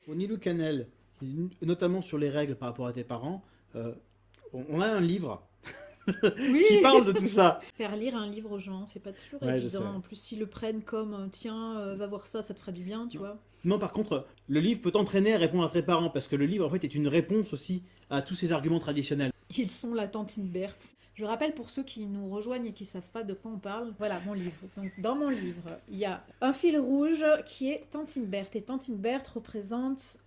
Au Nilou Cannel, notamment sur les règles par rapport à tes parents, on a un livre qui Oui. parle de tout ça. Faire lire un livre aux gens, c'est pas toujours Ouais, je évident. sais. En plus, s'ils le prennent comme tiens, va voir ça, ça te fera du bien, tu Non. vois. Non, par contre, le livre peut t'entraîner à répondre à tes parents, parce que le livre, en fait, est une réponse aussi à tous ces arguments traditionnels. Ils sont la tantine Berthe. Je rappelle pour ceux qui nous rejoignent et qui ne savent pas de quoi on parle, voilà mon livre. Donc dans mon livre, il y a un fil rouge qui est Tantine Berthe. Et Tantine Berthe représente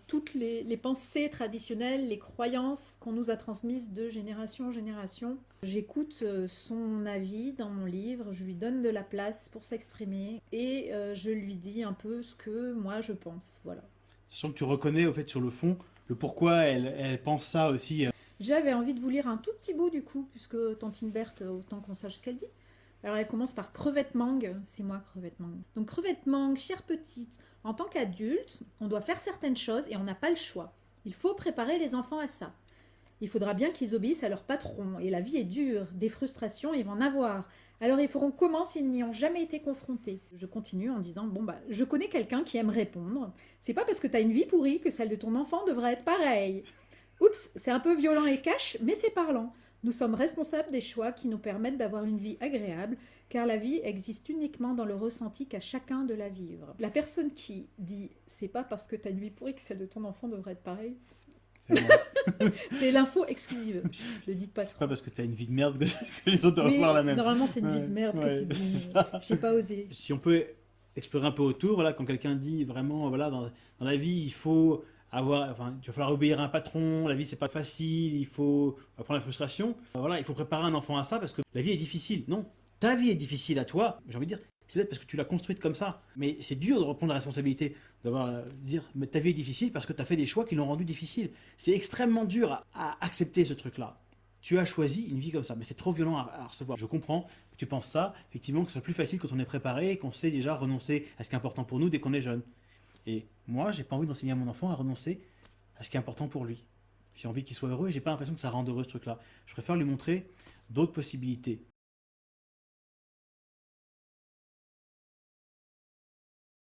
toutes les pensées traditionnelles, les croyances qu'on nous a transmises de génération en génération. J'écoute son avis dans mon livre, je lui donne de la place pour s'exprimer et je lui dis un peu ce que moi je pense. Voilà. Sachant que tu reconnais, au fait, sur le fond, le pourquoi elle pense ça aussi. J'avais envie de vous lire un tout petit bout du coup, puisque Tantine Berthe, autant qu'on sache ce qu'elle dit. Alors elle commence par crevette mangue, c'est moi crevette mangue. Donc crevette mangue, chère petite, en tant qu'adulte, on doit faire certaines choses et on n'a pas le choix. Il faut préparer les enfants à ça. Il faudra bien qu'ils obéissent à leur patron, et la vie est dure, des frustrations ils vont en avoir. Alors ils feront comment s'ils n'y ont jamais été confrontés. Je continue en disant, bon bah, je connais quelqu'un qui aime répondre. C'est pas parce que t'as une vie pourrie que celle de ton enfant devra être pareille. Oups, c'est un peu violent et cash, mais c'est parlant. Nous sommes responsables des choix qui nous permettent d'avoir une vie agréable, car la vie existe uniquement dans le ressenti qu'a chacun de la vivre. La personne qui dit c'est pas parce que t'as une vie pourrie que celle de ton enfant devrait être pareille, C'est moi. c'est l'info exclusive. Je le dis pas C'est pas trop. parce que t'as une vie de merde que les autres doivent Oui, avoir la même. normalement c'est une vie Ouais, de merde que ouais, tu c'est dis. ça. J'ai pas osé. Si on peut explorer un peu autour, voilà, quand quelqu'un dit vraiment, voilà, dans la vie, il faut avoir, enfin, il va falloir obéir à un patron, la vie c'est pas facile, il faut apprendre la frustration. Voilà, il faut préparer un enfant à ça parce que la vie est difficile. Non, ta vie est difficile à toi. J'ai envie de dire, c'est peut-être parce que tu l'as construite comme ça. Mais c'est dur de reprendre la responsabilité, d'avoir dire, mais ta vie est difficile parce que tu as fait des choix qui l'ont rendue difficile. C'est extrêmement dur à accepter ce truc-là. Tu as choisi une vie comme ça, mais c'est trop violent à recevoir. Je comprends que tu penses ça, effectivement, que ce soit plus facile quand on est préparé et qu'on sait déjà renoncer à ce qui est important pour nous dès qu'on est jeune. Et moi, j'ai pas envie d'enseigner à mon enfant à renoncer à ce qui est important pour lui. J'ai envie qu'il soit heureux et j'ai pas l'impression que ça rende heureux ce truc-là. Je préfère lui montrer d'autres possibilités.